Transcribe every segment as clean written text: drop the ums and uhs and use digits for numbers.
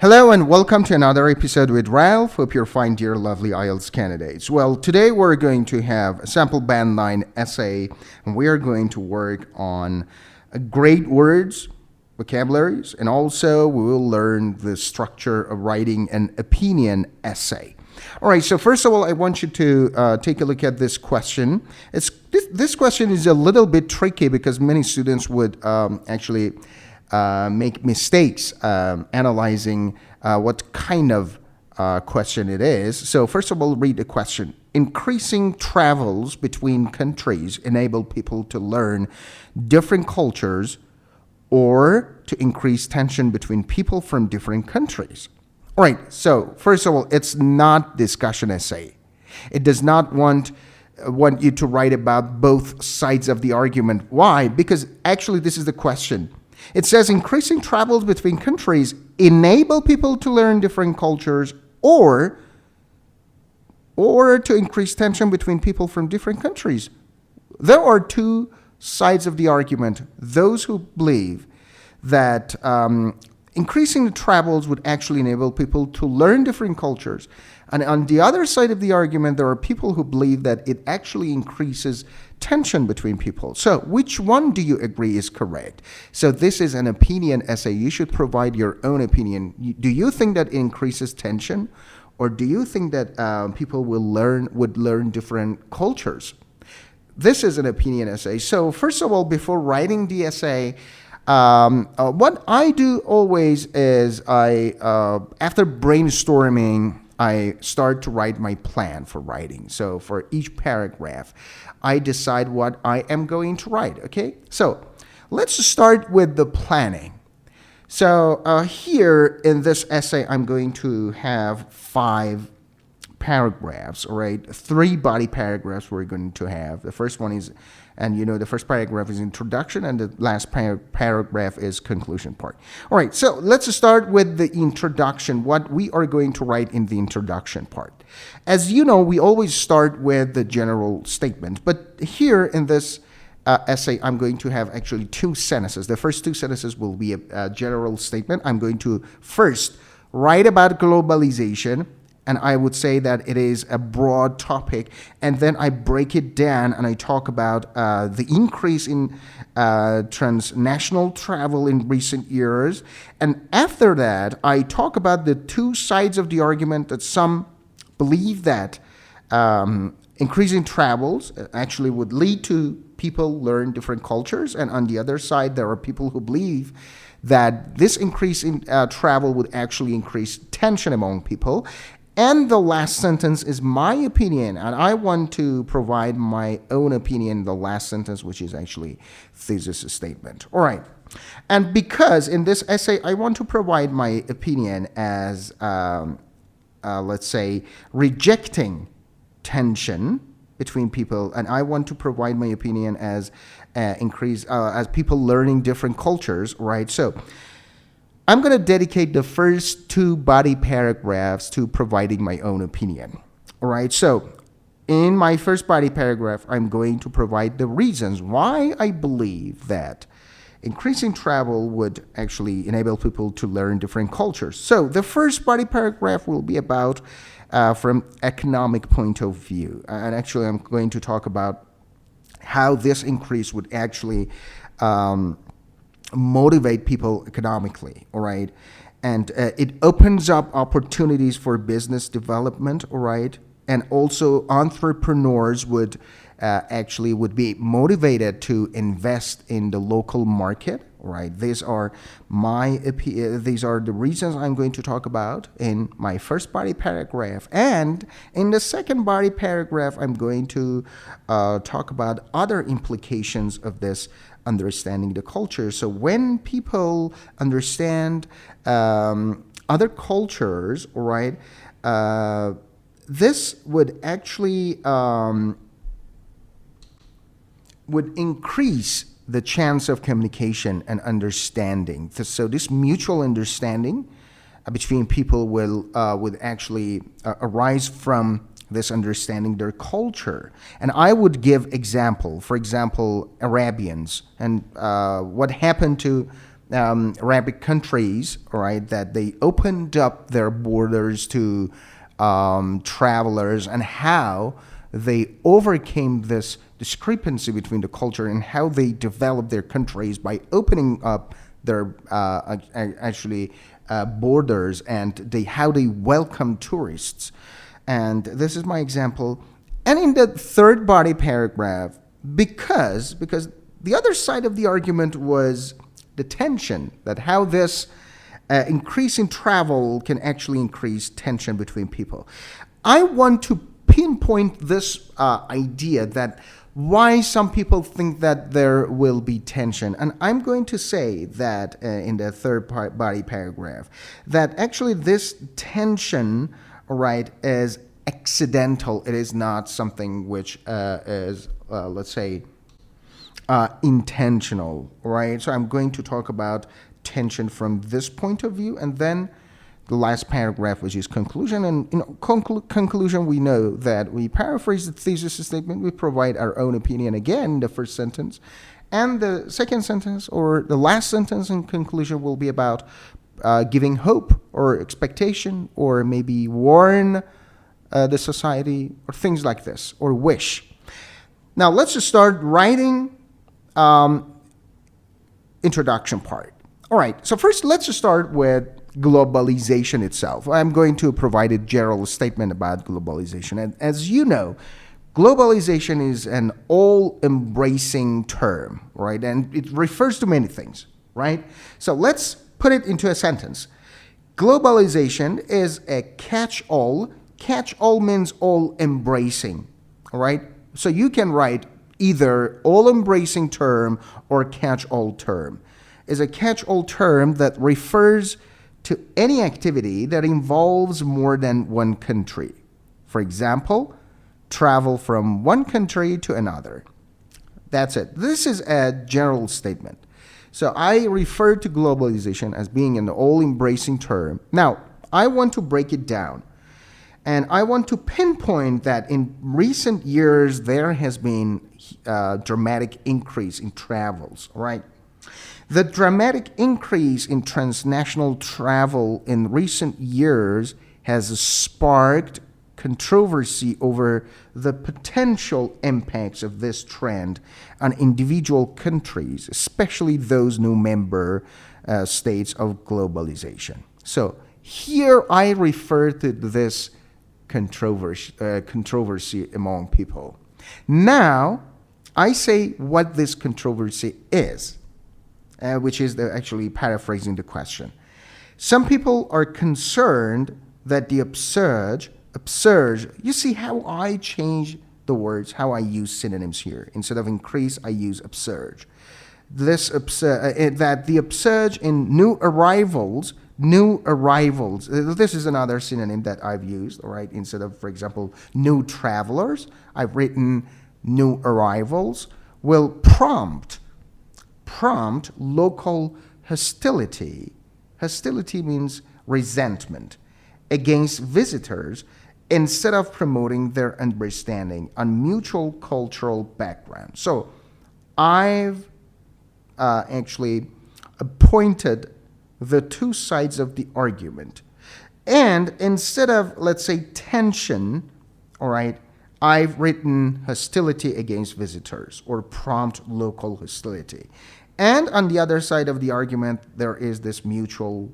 Hello and welcome to another episode with Ralph. Hope you're fine, dear lovely IELTS candidates. Well, today we're going to have a sample band 9 essay, and we are going to work on great words, vocabularies, and also we will learn the structure of writing an opinion essay. All right, so first of all, I want you to take a look at this question. This question is a little bit tricky because many students would actually make mistakes analyzing what kind of question it is. So first of all, read the question. Increasing travels between countries enable people to learn different cultures or to increase tension between people from different countries. All right, so first of all, it's not discussion essay. It does not want you to write about both sides of the argument. Why? Because actually this is the question. It says increasing travels between countries enable people to learn different cultures or to increase tension between people from different countries. There are two sides of the argument. Those who believe that increasing the travels would actually enable people to learn different cultures. And on the other side of the argument, there are people who believe that it actually increases tension between people. So which one do you agree is correct? So this is an opinion essay. You should provide your own opinion. Do you think that it increases tension? Or do you think that people would learn different cultures? This is an opinion essay. So first of all, before writing the essay, what I do always is after brainstorming, I start to write my plan for writing. So for each paragraph, I decide what I am going to write, okay? So let's start with the planning. So here in this essay, I'm going to have 5 paragraphs, all right? 3 body paragraphs we're going to have. The first one is, and you know, the first paragraph is introduction and the last paragraph is conclusion part. All right, so let's start with the introduction, what we are going to write in the introduction part. As you know, we always start with the general statement, but here in this essay, I'm going to have actually 2 sentences. The first 2 sentences will be a general statement. I'm going to first write about globalization, and I would say that it is a broad topic. And then I break it down and I talk about the increase in transnational travel in recent years. And after that, I talk about the 2 sides of the argument that some believe that increasing travels actually would lead to people learn different cultures. And on the other side, there are people who believe that this increase in travel would actually increase tension among people. And the last sentence is my opinion, and I want to provide my own opinion in the last sentence, which is actually thesis statement. All right. And because in this essay, I want to provide my opinion as, let's say, rejecting tension between people, and I want to provide my opinion as as people learning different cultures, right? So I'm going to dedicate the first 2 body paragraphs to providing my own opinion. All right, so in my first body paragraph, I'm going to provide the reasons why I believe that increasing travel would actually enable people to learn different cultures. So the first body paragraph will be about from economic point of view. And actually, I'm going to talk about how this increase would actually motivate people economically, all right? And it opens up opportunities for business development, all right? And also entrepreneurs would be motivated to invest in the local market, all right? These are the reasons I'm going to talk about in my first body paragraph. And in the second body paragraph, I'm going to talk about other implications of this understanding the culture. So when people understand other cultures, all right, this would actually would increase the chance of communication and understanding. So this mutual understanding between people would actually arise from this understanding their culture. And I would give example, for example, Arabians and what happened to Arabic countries, all right, that they opened up their borders to travelers, and how they overcame this discrepancy between the culture and how they developed their countries by opening up their borders, and how they welcome tourists. And this is my example. And in the third body paragraph, because the other side of the argument was the tension, that how this increase in travel can actually increase tension between people. I want to pinpoint this idea that why some people think that there will be tension. And I'm going to say that in the third body paragraph, that actually this tension, right, is accidental. It is not something which is, let's say, intentional, right? So I'm going to talk about tension from this point of view, and then the last paragraph, which is conclusion. And conclusion, we know that we paraphrase the thesis statement, we provide our own opinion again in the first sentence, and the second sentence, or the last sentence in conclusion, will be about giving hope or expectation, or maybe warn the society, or things like this, or wish. Now let's just start writing introduction part. All right, so first let's just start with globalization itself. I'm going to provide a general statement about globalization. And as you know, globalization is an all-embracing term, right? And it refers to many things, right? So let's put it into a sentence. Globalization is a catch-all. Catch-all means all-embracing, all right? So you can write either all-embracing term or catch-all term. Is a catch-all term that refers to any activity that involves more than one country. For example, travel from one country to another. That's it. This is a general statement. So I refer to globalization as being an all-embracing term. Now, I want to break it down. And I want to pinpoint that in recent years, there has been a dramatic increase in travels, right? The dramatic increase in transnational travel in recent years has sparked controversy over the potential impacts of this trend on individual countries, especially those new member states of globalization. So here I refer to this controversy among people. Now, I say what this controversy is. Which is actually paraphrasing the question. Some people are concerned that the upsurge, you see how I change the words, how I use synonyms here. Instead of increase, I use upsurge. That the upsurge in new arrivals, this is another synonym that I've used, all right? Instead of, for example, new travelers, I've written new arrivals, will prompt local hostility. Hostility means resentment against visitors, instead of promoting their understanding on mutual cultural background. So I've actually pointed the two sides of the argument. And instead of, let's say, tension, all right, I've written hostility against visitors, or prompt local hostility. And on the other side of the argument, there is this mutual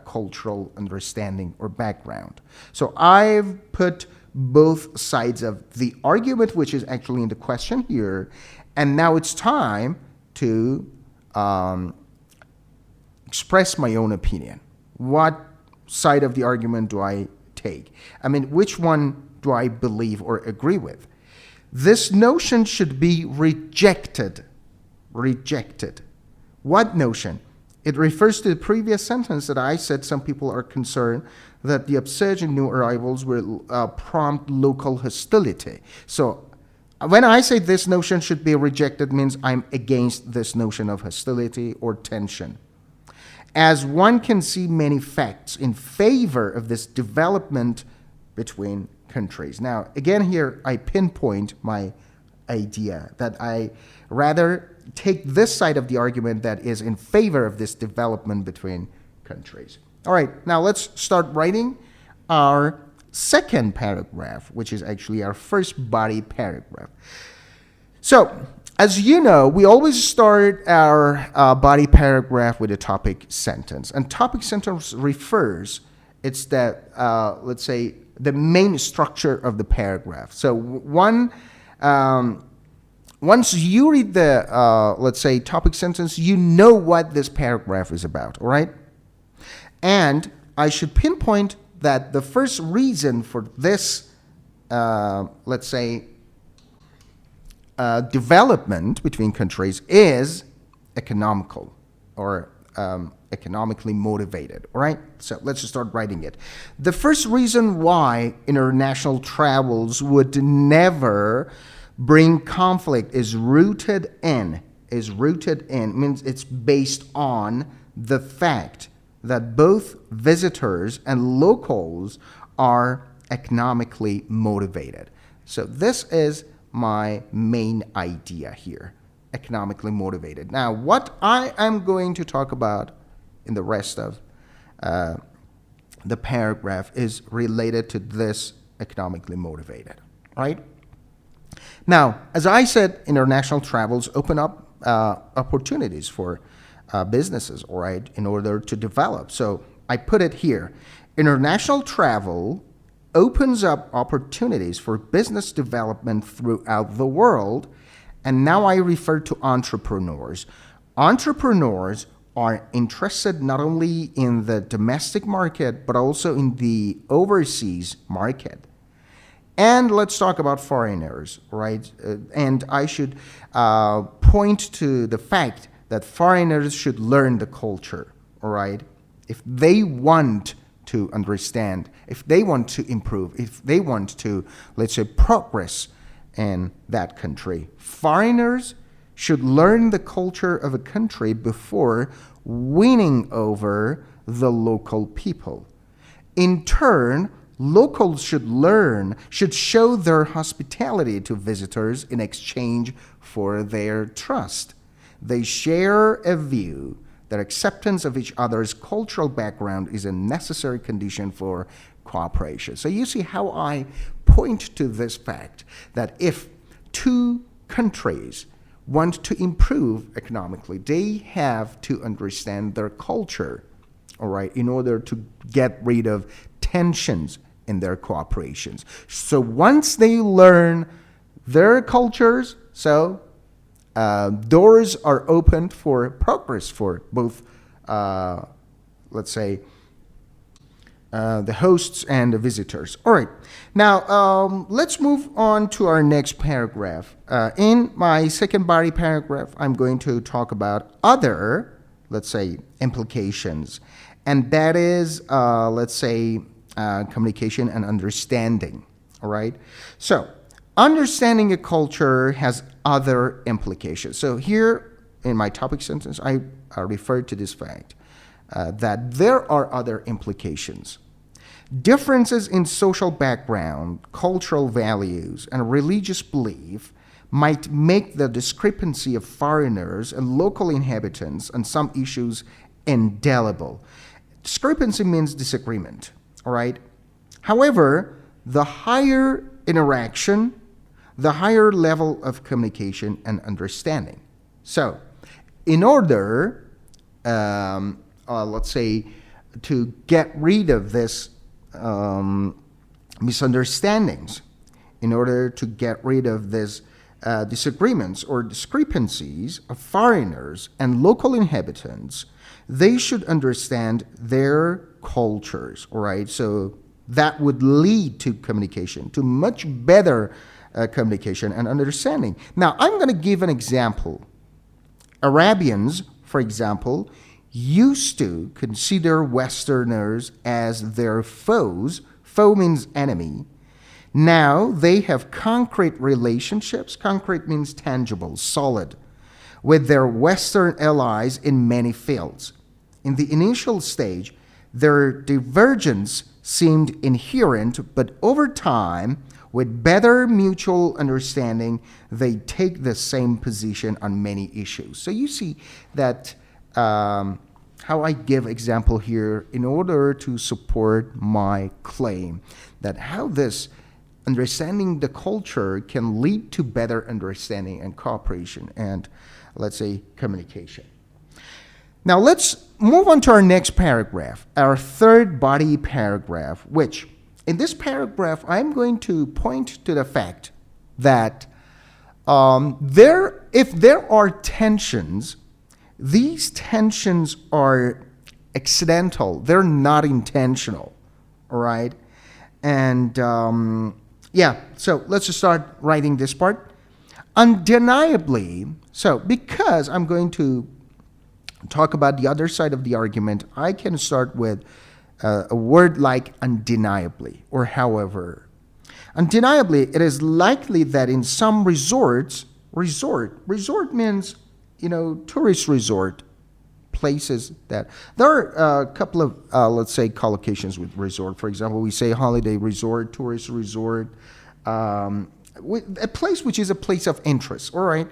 cultural understanding or background. So I've put both sides of the argument, which is actually in the question here, and now it's time to express my own opinion. What side of the argument do I take? I mean, which one do I believe or agree with? This notion should be rejected. Rejected. What notion? It refers to the previous sentence that I said some people are concerned that the upsurge in new arrivals will prompt local hostility. So when I say this notion should be rejected, means I'm against this notion of hostility or tension. As one can see many facts in favor of this development between countries. Now, again here, I pinpoint my idea that I rather take this side of the argument that is in favor of this development between countries. All right, now let's start writing our second paragraph, which is actually our first body paragraph. So, as you know, we always start our body paragraph with a topic sentence. And topic sentence refers, it's that, let's say, the main structure of the paragraph. So once you read the, let's say, topic sentence, you know what this paragraph is about, all right? And I should pinpoint that the first reason for this, let's say, development between countries is economical or economically motivated, all right? So let's just start writing it. The first reason why international travels would never bring conflict is rooted in, means it's based on the fact that both visitors and locals are economically motivated. So this is my main idea here, economically motivated. Now, what I am going to talk about in the rest of the paragraph is related to this economically motivated, right? Now, as I said, international travels open up opportunities for businesses, all right, in order to develop. So I put it here. International travel opens up opportunities for business development throughout the world. And now I refer to entrepreneurs. Entrepreneurs are interested not only in the domestic market, but also in the overseas market. And let's talk about foreigners, right? And I should point to the fact that foreigners should learn the culture, all right? If they want to understand, if they want to improve, if they want to, let's say, progress in that country, foreigners should learn the culture of a country before winning over the local people. In turn, locals should show their hospitality to visitors in exchange for their trust. They share a view that acceptance of each other's cultural background is a necessary condition for cooperation. So you see how I point to this fact that if two countries want to improve economically, they have to understand their culture, all right, in order to get rid of tensions in their cooperations. So once they learn their cultures, so doors are opened for progress for both, let's say, the hosts and the visitors. All right. Now, let's move on to our next paragraph. In my second body paragraph, I'm going to talk about other, let's say, implications. And that is, let's say, communication and understanding. All right. So, understanding a culture has other implications. So here in my topic sentence, I referred to this fact that there are other implications. Differences in social background, cultural values, and religious belief might make the discrepancy of foreigners and local inhabitants on some issues indelible. Discrepancy means disagreement, all right? However, the higher interaction, the higher level of communication and understanding. So, in order, let's say, to get rid of this misunderstandings, in order to get rid of this disagreements or discrepancies of foreigners and local inhabitants, they should understand their cultures, all right? So that would lead to communication, to much better communication and understanding. Now, I'm going to give an example. Arabians, for example, used to consider Westerners as their foes. Foe means enemy. Now they have concrete relationships. Concrete means tangible, solid, with their Western allies in many fields. In the initial stage, their divergence seemed inherent, but over time, with better mutual understanding, they take the same position on many issues. So you see that how I give example here in order to support my claim that how this understanding the culture can lead to better understanding and cooperation and, let's say, communication. Now let's move on to our next paragraph, our third body paragraph, which in this paragraph I'm going to point to the fact that if there are tensions, these tensions are accidental. They're not intentional, all right? And so let's just start writing this part. Undeniably, so because I'm going to talk about the other side of the argument, I can start with a word like undeniably or however. Undeniably, it is likely that in some resort means, tourist resort places that there are a couple of, let's say, collocations with resort. For example, we say holiday resort, tourist resort, a place which is a place of interest, all right?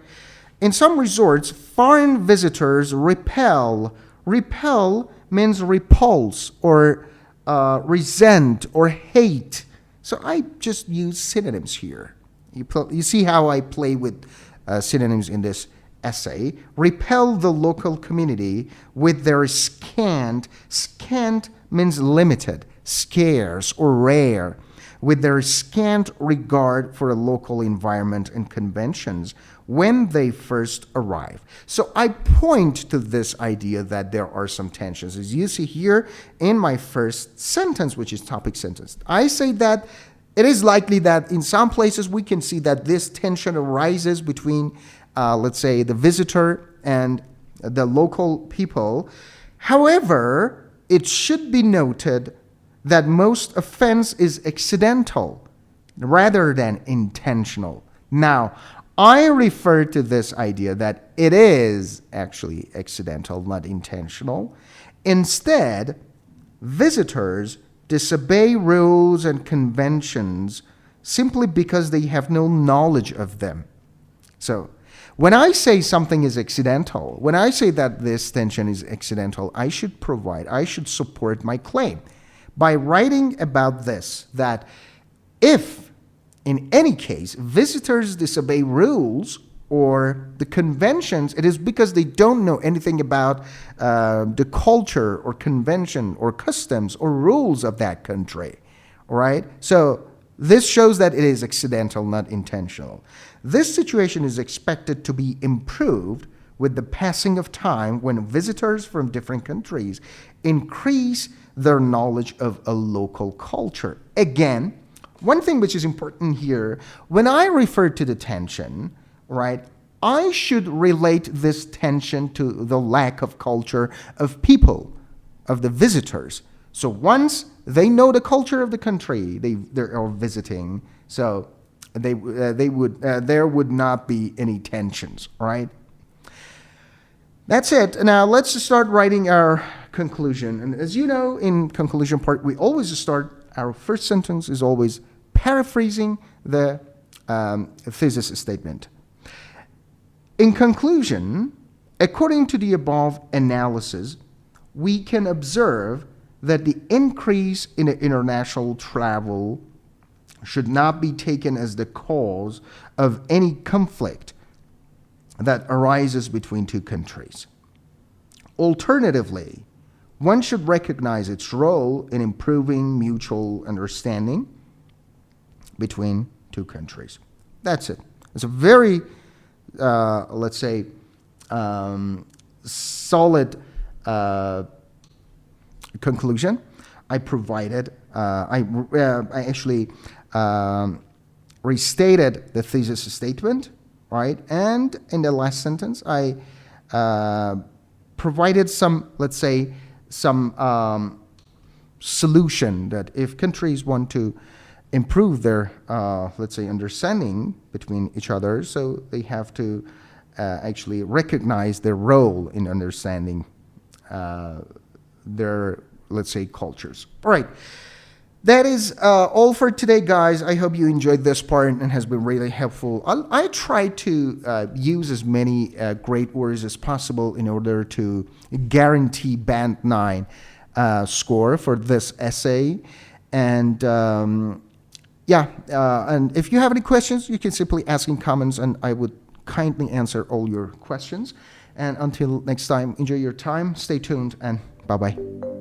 In some resorts, foreign visitors repel. Repel means repulse or resent or hate. So I just use synonyms here. You see how I play with synonyms in this essay. Repel the local community with their scant means limited, scarce, or rare, with their scant regard for a local environment and conventions when they first arrive. So I point to this idea that there are some tensions. As you see here in my first sentence, which is topic sentence, I say that it is likely that in some places we can see that this tension arises between, let's say, the visitor and the local people. However, it should be noted that most offense is accidental rather than intentional. Now, I refer to this idea that it is actually accidental, not intentional. Instead, visitors disobey rules and conventions simply because they have no knowledge of them. So, when I say something is accidental, when I say that this tension is accidental, I should support my claim by writing about this, that if, in any case, visitors disobey rules or the conventions, it is because they don't know anything about the culture or convention or customs or rules of that country, all right? So this shows that it is accidental, not intentional. This situation is expected to be improved with the passing of time when visitors from different countries increase their knowledge of a local culture. Again, one thing which is important here, when I refer to the tension, right, I should relate this tension to the lack of culture of people, of the visitors. So once they know the culture of the country they are visiting, so there would not be any tensions, right? That's it. Now let's start writing our conclusion. And as you know, in conclusion part, we always start, our first sentence is always paraphrasing the thesis statement. In conclusion, according to the above analysis, we can observe that the increase in international travel should not be taken as the cause of any conflict that arises between two countries. Alternatively, one should recognize its role in improving mutual understanding between two countries. That's it. It's a very, let's say, solid conclusion. I provided, I actually restated the thesis statement, right? And in the last sentence, I provided some, let's say, some solution that if countries want to improve their, let's say, understanding between each other, so they have to actually recognize their role in understanding their, let's say, cultures. All right. That is all for today, guys. I hope you enjoyed this part and has been really helpful. I try to use as many great words as possible in order to guarantee Band 9 score for this essay. And and if you have any questions, you can simply ask in comments, and I would kindly answer all your questions. And until next time, enjoy your time, stay tuned, and bye-bye.